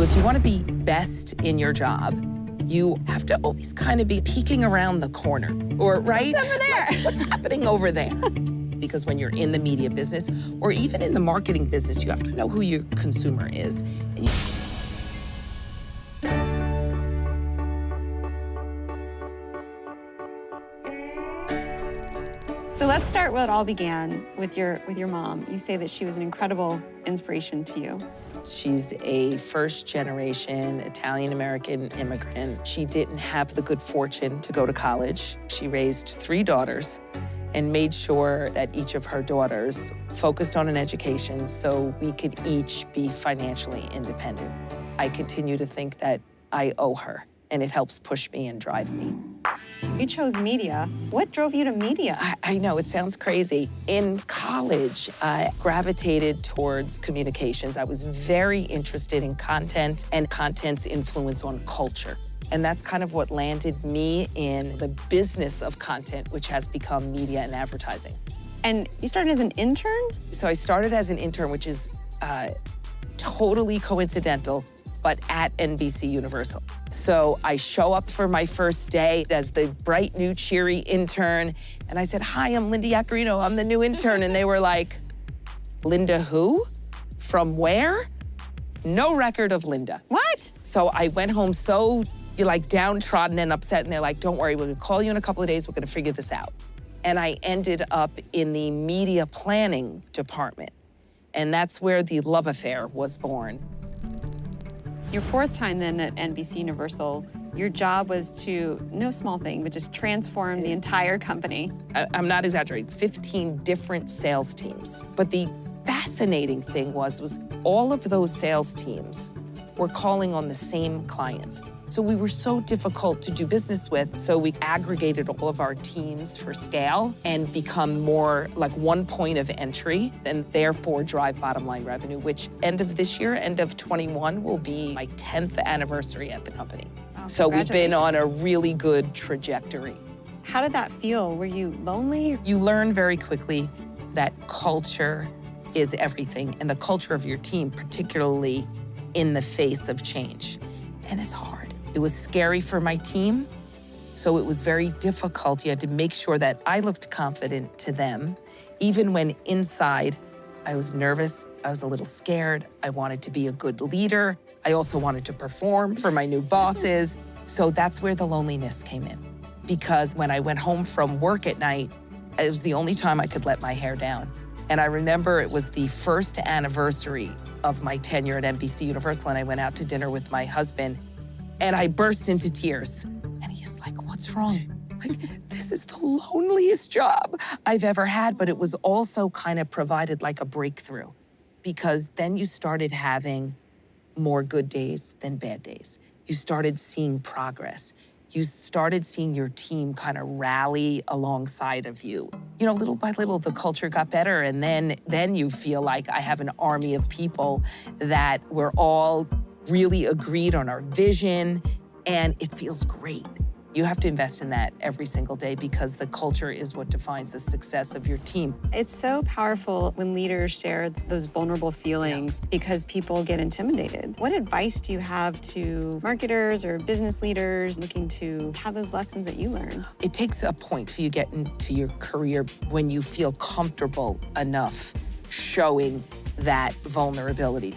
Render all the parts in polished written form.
if you want to be best in your job, you have to always kind of be peeking around the corner, or right? What's over there? Like, what's happening over there? Because when you're in the media business, or even in the marketing business, you have to know who your consumer is. And So let's start where it all began with your mom. You say that she was an incredible inspiration to you. She's a first-generation Italian-American immigrant. She didn't have the good fortune to go to college. She raised 3 daughters and made sure that each of her daughters focused on an education so we could each be financially independent. I continue to think that I owe her, and it helps push me and drive me. You chose media. What drove you to media? I know, it sounds crazy. In college, I gravitated towards communications. I was very interested in content and content's influence on culture. And that's kind of what landed me in the business of content, which has become media and advertising. And you started as an intern? So I started as an intern, which is totally coincidental, but at NBCUniversal. So I show up for my first day as the bright, new, cheery intern. And I said, hi, I'm Linda Yakarino. I'm the new intern. And they were like, Linda who? From where? No record of Linda. What? So I went home so downtrodden and upset. And they're like, don't worry, we're gonna call you in a couple of days. We're gonna figure this out. And I ended up in the media planning department. And that's where the love affair was born. Your 4th time then at NBCUniversal, your job was to, no small thing, but just transform the entire company. I'm not exaggerating, 15 different sales teams. But the fascinating thing was all of those sales teams were calling on the same clients. So we were so difficult to do business with, so we aggregated all of our teams for scale and become more like one point of entry and therefore drive bottom line revenue, which end of this year, end of 21, will be my 10th anniversary at the company. Oh, so we've been on a really good trajectory. How did that feel? Were you lonely? You learn very quickly that culture is everything, and the culture of your team, particularly in the face of change. And it's hard. It was scary for my team, so it was very difficult. You had to make sure that I looked confident to them, even when inside I was nervous, I was a little scared. I wanted to be a good leader. I also wanted to perform for my new bosses. So that's where the loneliness came in. Because when I went home from work at night, it was the only time I could let my hair down. And I remember it was the first anniversary of my tenure at NBCUniversal, and I went out to dinner with my husband, and I burst into tears. And he's like, what's wrong? Like, this is the loneliest job I've ever had, but it was also kind of provided like a breakthrough, because then you started having more good days than bad days. You started seeing progress. You started seeing your team kind of rally alongside of you. You know, little by little, the culture got better, and then you feel like I have an army of people that we're all really agreed on our vision, and it feels great. You have to invest in that every single day because the culture is what defines the success of your team. It's so powerful when leaders share those vulnerable feelings because people get intimidated. What advice do you have to marketers or business leaders looking to have those lessons that you learned? It takes a point till you get into your career when you feel comfortable enough showing that vulnerability.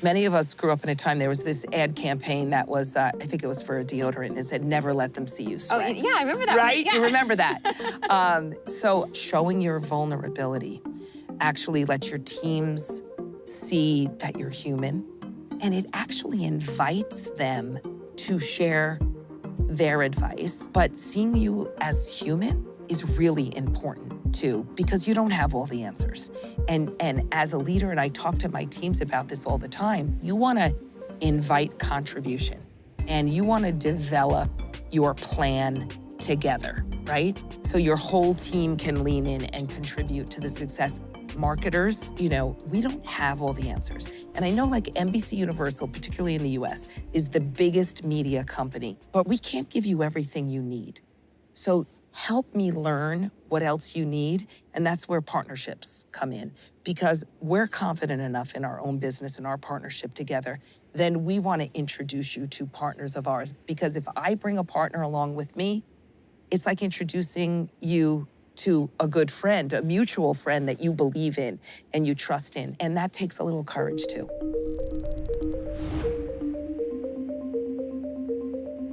Many of us grew up in a time there was this ad campaign that was, I think it was for a deodorant, and it said, never let them see you sweat. Oh, yeah, I remember that. Right? Yeah. You remember that. So showing your vulnerability actually lets your teams see that you're human, and it actually invites them to share their advice. But seeing you as human is really important too, because you don't have all the answers. And as a leader, and I talk to my teams about this all the time, you wanna invite contribution and you wanna develop your plan together, right? So your whole team can lean in and contribute to the success. Marketers, you know, we don't have all the answers. And I know like NBCUniversal, particularly in the US, is the biggest media company, but we can't give you everything you need. So help me learn what else you need, and that's where partnerships come in. because we're confident enough in our own business and our partnership together, then we want to introduce you to partners of ours. Because if I bring a partner along with me, it's like introducing you to a good friend, a mutual friend that you believe in and you trust in. And that takes a little courage too.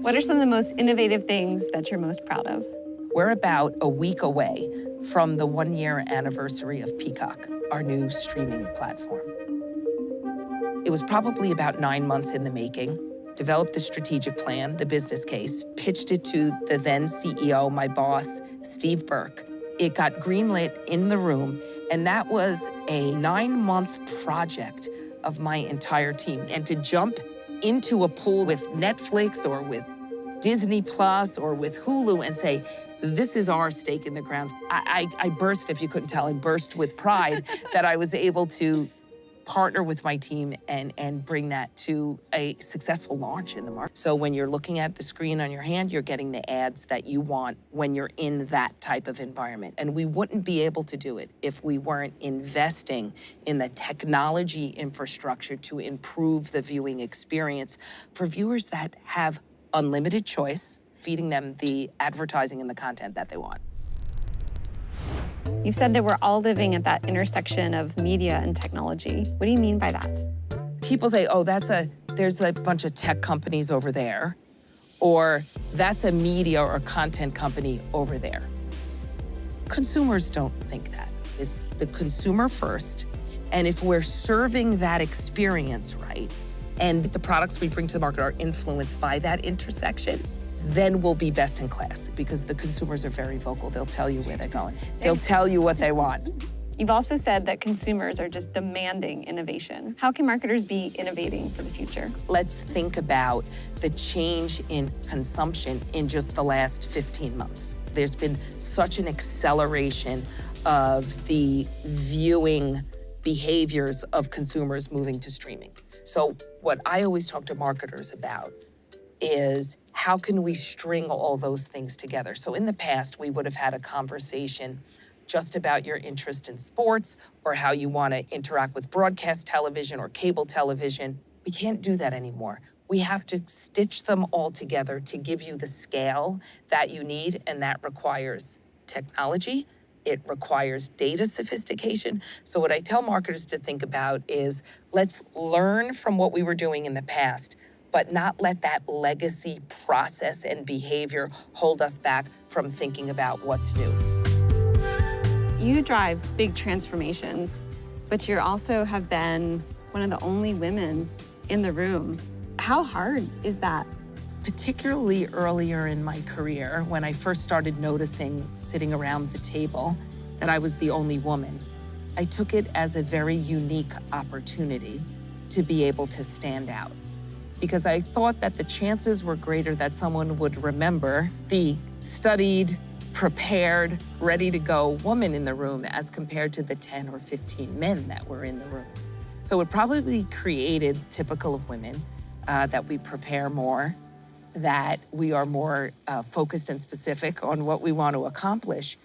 What are some of the most innovative things that you're most proud of? We're about a week away from the 1-year anniversary of Peacock, our new streaming platform. It was probably about 9 months in the making. Developed the strategic plan, the business case, pitched it to the then CEO, my boss, Steve Burke. It got greenlit in the room, and that was a 9-month project of my entire team. And to jump into a pool with Netflix or with Disney Plus or with Hulu and say, this is our stake in the ground. I burst, if you couldn't tell, I burst with pride that I was able to partner with my team and bring that to a successful launch in the market. So when you're looking at the screen on your hand, you're getting the ads that you want when you're in that type of environment. And we wouldn't be able to do it if we weren't investing in the technology infrastructure to improve the viewing experience for viewers that have unlimited choice, feeding them the advertising and the content that they want. You've said that we're all living at that intersection of media and technology. What do you mean by that? People say, oh, there's a bunch of tech companies over there, or that's a media or content company over there. Consumers don't think that. It's the consumer first, and if we're serving that experience right, and the products we bring to the market are influenced by that intersection, then we'll be best in class because the consumers are very vocal. They'll tell you where they're going. They'll tell you what they want. You've also said that consumers are just demanding innovation. How can marketers be innovating for the future? Let's think about the change in consumption in just the last 15 months. There's been such an acceleration of the viewing behaviors of consumers moving to streaming. So what I always talk to marketers about is how can we string all those things together? So in the past, we would have had a conversation just about your interest in sports or how you want to interact with broadcast television or cable television. We can't do that anymore. We have to stitch them all together to give you the scale that you need, and that requires technology. It requires data sophistication. So what I tell marketers to think about is let's learn from what we were doing in the past, but not let that legacy process and behavior hold us back from thinking about what's new. You drive big transformations, but you also have been one of the only women in the room. How hard is that? Particularly earlier in my career, when I first started noticing sitting around the table that I was the only woman, I took it as a very unique opportunity to be able to stand out. Because I thought that the chances were greater that someone would remember the studied, prepared, ready to go woman in the room as compared to the 10 or 15 men that were in the room. So it probably created, typical of women, that we prepare more, that we are more focused and specific on what we want to accomplish.